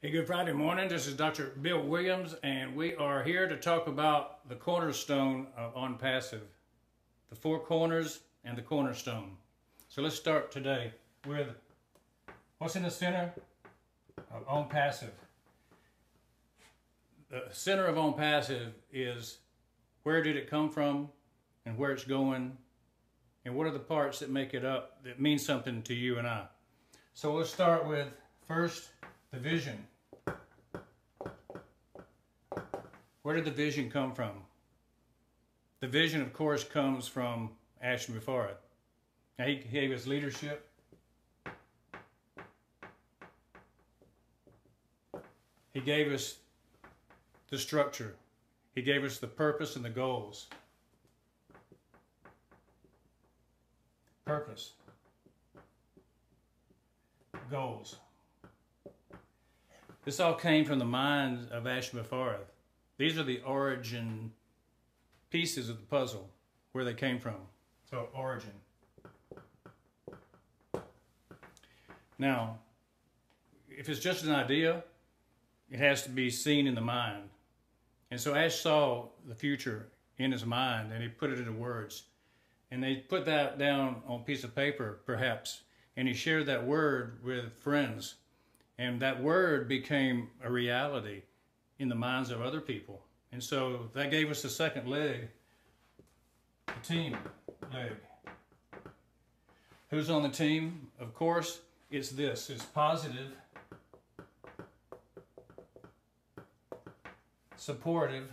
Hey, good Friday morning. This is Dr. Bill Williams, and we are here to talk about the cornerstone of OnPassive, the four corners and the cornerstone. So let's start today with what's in the center of OnPassive. The center of OnPassive is where did it come from and where it's going, and what are the parts that make it up that mean something to you and I. So let's start with first the vision. Where did the vision come from? The vision, of course, comes from Ash Mufareh. Now, he gave us leadership. He gave us the structure. He gave us the purpose and the goals. Purpose. Goals. This all came from the mind of Ash Mufareh. These are the origin pieces of the puzzle, where they came from. So, origin. Now, if it's just an idea, it has to be seen in the mind. And so Ash saw the future in his mind, and he put it into words. And they put that down on a piece of paper, perhaps, and he shared that word with friends. And that word became a reality in the minds of other people. And so that gave us the second leg, the team leg. Who's on the team? Of course, it's this. It's positive, supportive,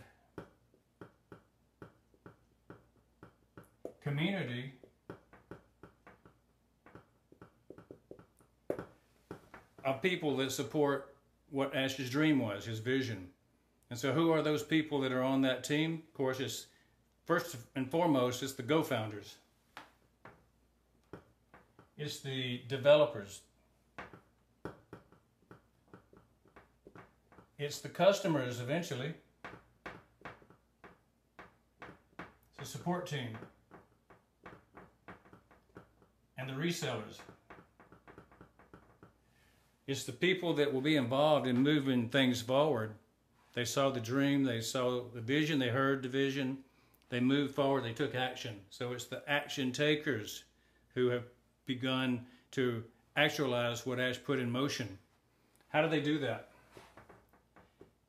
community, of people that support what Ash's dream was, his vision. And so who are those people that are on that team? Of course, it's first and foremost, it's the GoFounders. It's the developers. It's the customers eventually. It's the support team. And the resellers. It's the people that will be involved in moving things forward. They saw the dream, they saw the vision, they heard the vision, they moved forward, they took action. So it's the action takers who have begun to actualize what Ash put in motion. How do they do that?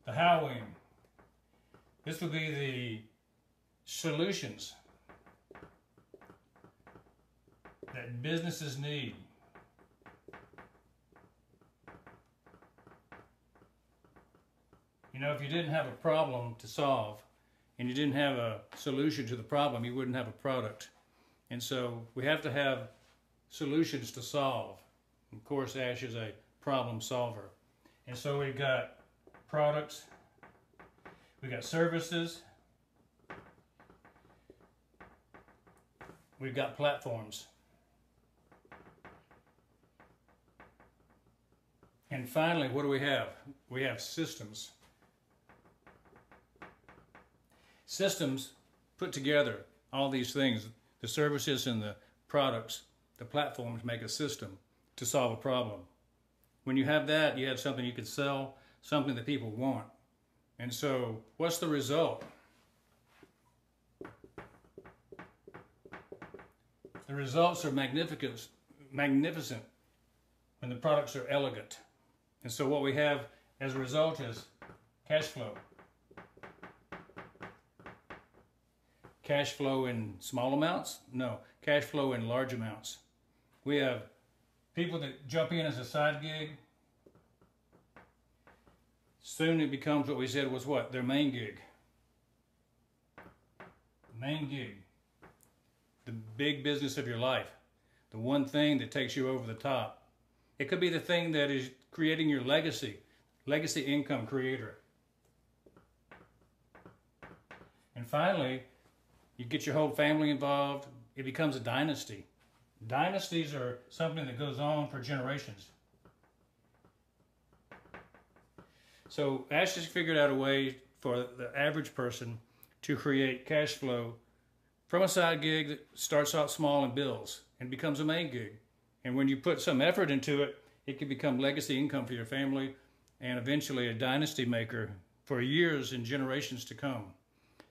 The how wing. This will be the solutions that businesses need. You know, if you didn't have a problem to solve and you didn't have a solution to the problem, you wouldn't have a product. And so we have to have solutions to solve. Of course, Ash is a problem solver. And so we've got products, we've got services, we've got platforms. And finally, what do we have? We have systems. Systems put together all these things, the services and the products, the platforms make a system to solve a problem. When you have that, you have something you can sell, something that people want. And so, what's the result? The results are magnificent when the products are elegant. And so what we have as a result is cash flow. Cash flow in small amounts? No. Cash flow in large amounts. We have people that jump in as a side gig. Soon it becomes what we said was what? Their main gig. Main gig. The big business of your life. The one thing that takes you over the top. It could be the thing that is creating your legacy. Legacy income creator. And finally, you get your whole family involved, it becomes a dynasty. Dynasties are something that goes on for generations. So Ash has figured out a way for the average person to create cash flow from a side gig that starts out small and builds and becomes a main gig. And when you put some effort into it, it can become legacy income for your family and eventually a dynasty maker for years and generations to come.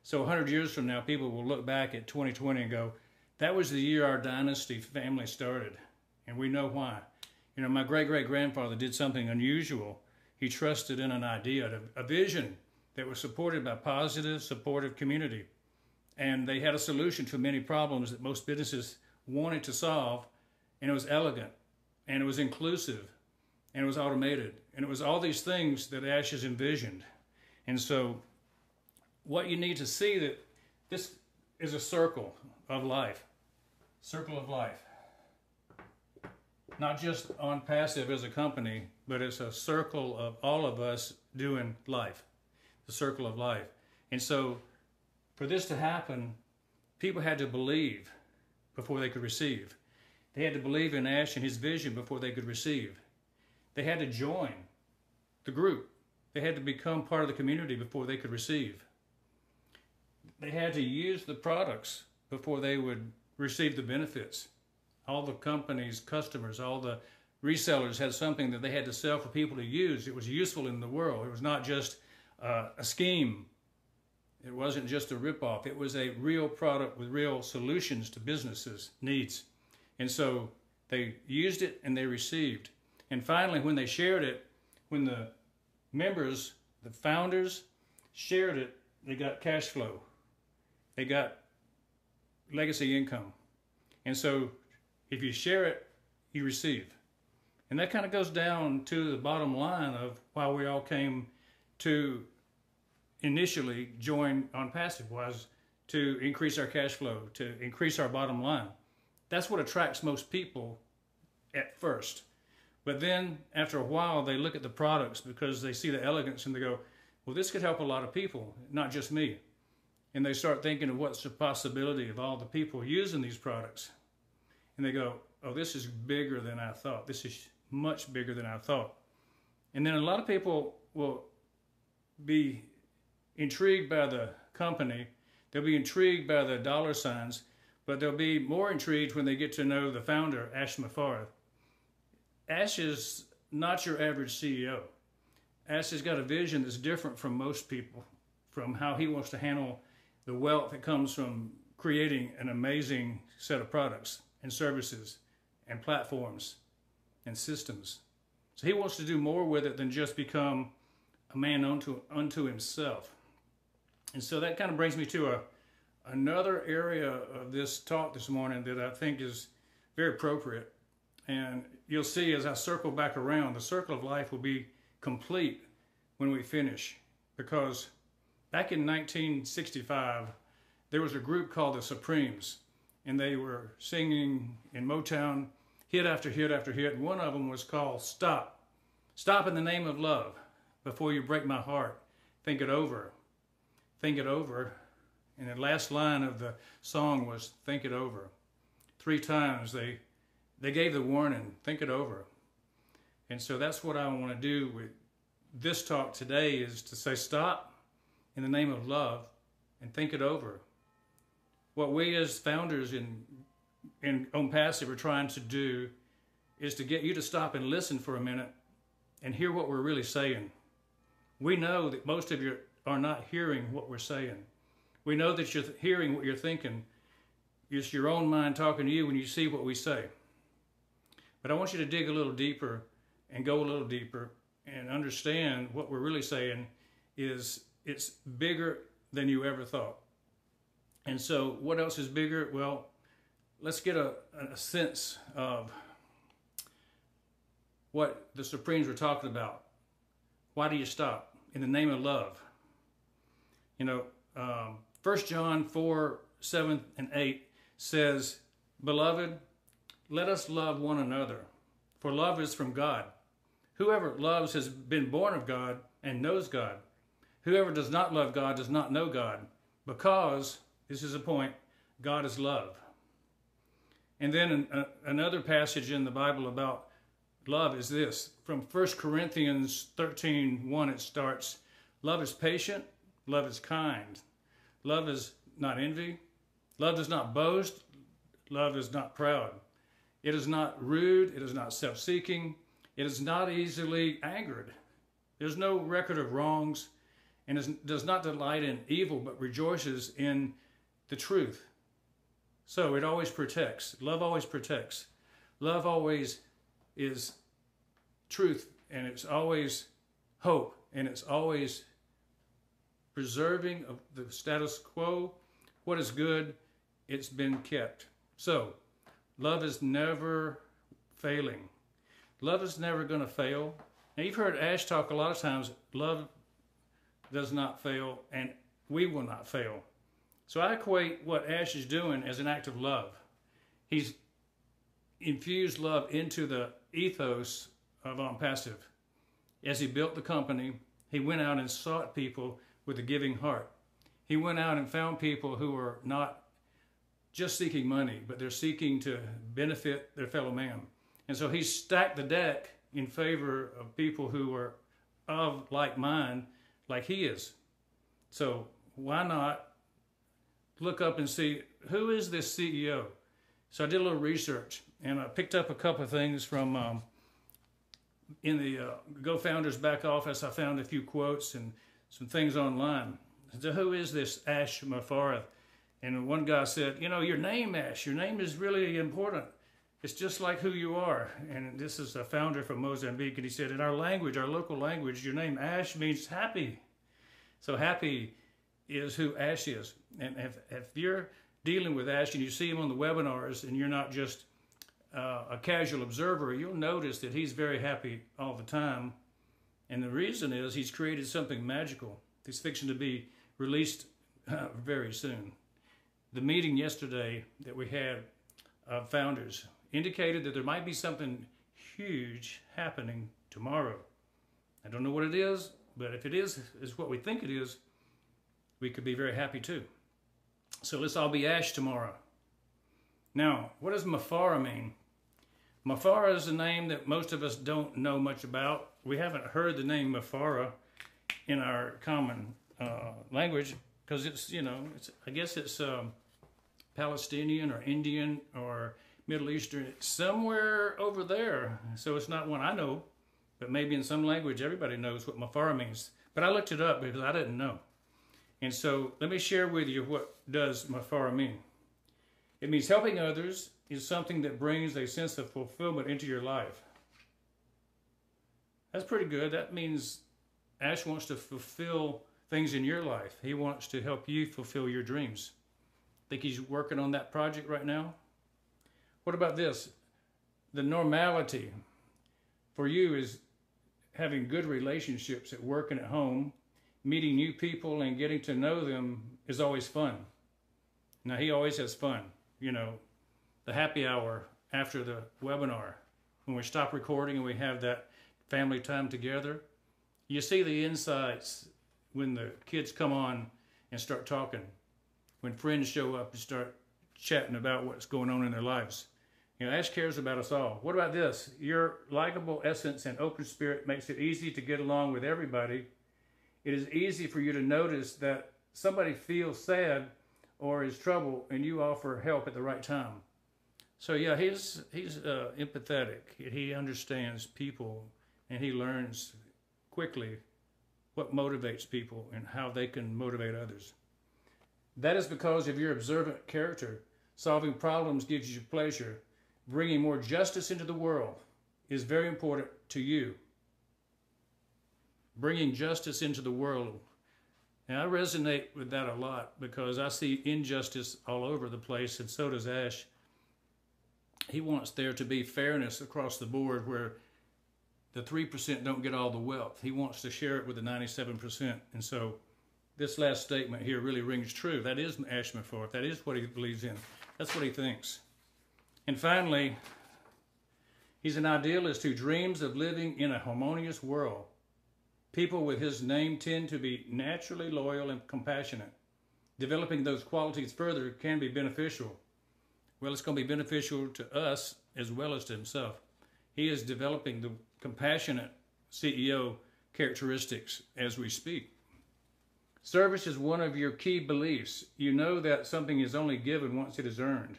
So 100 years from now, people will look back at 2020 and go, that was the year our dynasty family started. And we know why. You know, my great-great-grandfather did something unusual. He trusted in an idea, a vision that was supported by positive, supportive community. And they had a solution to many problems that most businesses wanted to solve, and it was elegant, and it was inclusive, and it was automated, and it was all these things that Ash has envisioned. And so what you need to see that this is a circle of life. Circle of life. Not just OnPassive as a company, but it's a circle of all of us doing life. The circle of life. And so for this to happen, people had to believe before they could receive. They had to believe in Ash and his vision before they could receive. They had to join the group. They had to become part of the community before they could receive. They had to use the products before they would receive the benefits. All the companies, customers, all the resellers had something that they had to sell for people to use. It was useful in the world. It was not just a scheme. It wasn't just a ripoff. It was a real product with real solutions to businesses' needs. And so they used it and they received. And finally, when they shared it, when the members, the founders, shared it, they got cash flow. They got legacy income. And so if you share it, you receive. And that kind of goes down to the bottom line of why we all came to initially join OnPassive, was to increase our cash flow, to increase our bottom line. That's what attracts most people at first. But then after a while, they look at the products because they see the elegance and they go, well, this could help a lot of people, not just me. And they start thinking of what's the possibility of all the people using these products. And they go, oh, this is bigger than I thought. This is much bigger than I thought. And then a lot of people will be intrigued by the company. They'll be intrigued by the dollar signs, but they'll be more intrigued when they get to know the founder, Ash Mufareh. Ash is not your average CEO. Ash has got a vision that's different from most people, from how he wants to handle the wealth that comes from creating an amazing set of products and services and platforms and systems. So he wants to do more with it than just become a man unto himself. And so that kind of brings me to another area of this talk this morning that I think is very appropriate. And you'll see as I circle back around, the circle of life will be complete when we finish. Because back in 1965, there was a group called the Supremes, and they were singing in Motown hit after hit after hit. And one of them was called Stop. Stop in the name of love. Before you break my heart, think it over. Think it over. And the last line of the song was think it over. 3 times they gave the warning, think it over. And so that's what I want to do with this talk today, is to say stop in the name of love and think it over. What we as founders in OnPassive are trying to do is to get you to stop and listen for a minute and hear what we're really saying. We know that most of you are not hearing what we're saying. We know that you're hearing what you're thinking. It's your own mind talking to you when you see what we say. But I want you to dig a little deeper and go a little deeper and understand what we're really saying is it's bigger than you ever thought. And so what else is bigger? Well, let's get a sense of what the Supremes were talking about. Why do you stop? In the name of love. You know, 1 John 4, 7 and 8 says, Beloved, let us love one another, for love is from God. Whoever loves has been born of God and knows God. Whoever does not love God does not know God, because, this is a point, God is love. And then another passage in the Bible about love is this. From 1 Corinthians 13:1 it starts, love is patient, love is kind. Love is not envy. Love does not boast. Love is not proud. It is not rude. It is not self-seeking. It is not easily angered. There's no record of wrongs, and does not delight in evil, but rejoices in the truth. So it always protects. Love always protects. Love always is truth, and it's always hope, and it's always preserving of the status quo. What is good, it's been kept. So love is never failing. Love is never going to fail. Now, you've heard Ash talk a lot of times, love does not fail, and we will not fail. So I equate what Ash is doing as an act of love. He's infused love into the ethos of OnPassive. As he built the company, he went out and sought people with a giving heart. He went out and found people who are not just seeking money, but they're seeking to benefit their fellow man. And so he stacked the deck in favor of people who are of like mind, like he is. So why not look up and see, who is this CEO? So I did a little research, and I picked up a couple of things from in the GoFounders back office. I found a few quotes and some things online. So who is this Ash Mufareh? And one guy said, you know, your name, Ash, your name is really important. It's just like who you are. And this is a founder from Mozambique, and he said, in our language, our local language, your name Ash means happy. So happy is who Ash is. And if you're dealing with Ash and you see him on the webinars and you're not just a casual observer, you'll notice that he's very happy all the time. And the reason is he's created something magical. It's fixing to be released very soon. The meeting yesterday that we had of founders indicated that there might be something huge happening tomorrow. I don't know what it is, but if it is what we think it is, we could be very happy too. So let's all be Ash tomorrow. Now, what does Mufareh mean? Mufareh is a name that most of us don't know much about. We haven't heard the name Mufareh in our common language because it's, you know, I guess it's Palestinian or Indian or Middle Eastern, somewhere over there. So it's not one I know, but maybe in some language everybody knows what Mufareh means. But I looked it up because I didn't know. And so let me share with you what does Mufareh mean. It means helping others is something that brings a sense of fulfillment into your life. That's pretty good. That means Ash wants to fulfill things in your life. He wants to help you fulfill your dreams. Think he's working on that project right now? What about this? The normality for you is having good relationships at work and at home. Meeting new people and getting to know them is always fun. Now, he always has fun. You know, the happy hour after the webinar, when we stop recording and we have that family time together, you see the insights when the kids come on and start talking, when friends show up and start chatting about what's going on in their lives. You know, Ash cares about us all. What about this? Your likable essence and open spirit makes it easy to get along with everybody. It is easy for you to notice that somebody feels sad or is trouble and you offer help at the right time. So yeah, he's empathetic. He understands people and he learns quickly what motivates people and how they can motivate others. That is because of your observant character. Solving problems gives you pleasure. Bringing more justice into the world is very important to you. Bringing justice into the world. And I resonate with that a lot because I see injustice all over the place, and so does Ash. He wants there to be fairness across the board where the 3% don't get all the wealth. He wants to share it with the 97%. And so this last statement here really rings true. That is Ash Mufareh. That is what he believes in. That's what he thinks. And finally, he's an idealist who dreams of living in a harmonious world. People with his name tend to be naturally loyal and compassionate. Developing those qualities further can be beneficial. Well, it's going to be beneficial to us as well as to himself. He is developing the compassionate CEO characteristics as we speak. Service is one of your key beliefs. You know that something is only given once it is earned.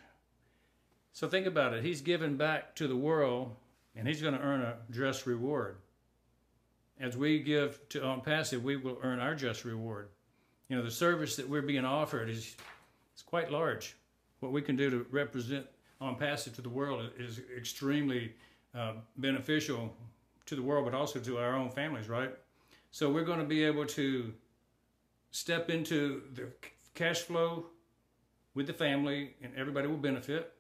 So think about it. He's given back to the world, and he's going to earn a just reward. as we give to OnPassive, we will earn our just reward. You know, the service that we're being offered is quite large. What we can do to represent OnPassive to the world is extremely beneficial to the world, but also to our own families, right? So we're going to be able to step into the cash flow with the family, and everybody will benefit.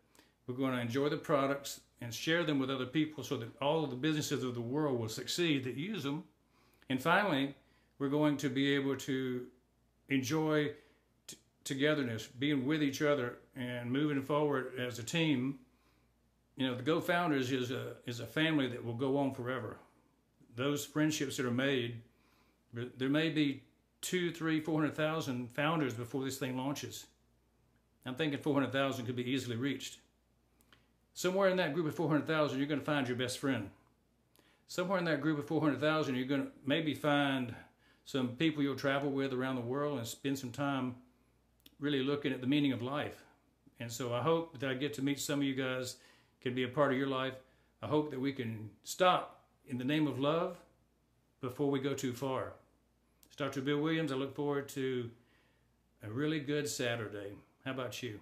We're going to enjoy the products and share them with other people so that all of the businesses of the world will succeed that use them. And finally, we're going to be able to enjoy togetherness, being with each other and moving forward as a team. You know, the GoFounders is a family that will go on forever. Those friendships that are made, there may be 200,000, 300,000, 400,000 founders before this thing launches. I'm thinking 400,000 could be easily reached. Somewhere in that group of 400,000, you're going to find your best friend. Somewhere in that group of 400,000, you're going to maybe find some people you'll travel with around the world and spend some time really looking at the meaning of life. And so I hope that I get to meet some of you guys, can be a part of your life. I hope that we can stop in the name of love before we go too far. It's Dr. Bill Williams. I look forward to a really good Saturday. How about you?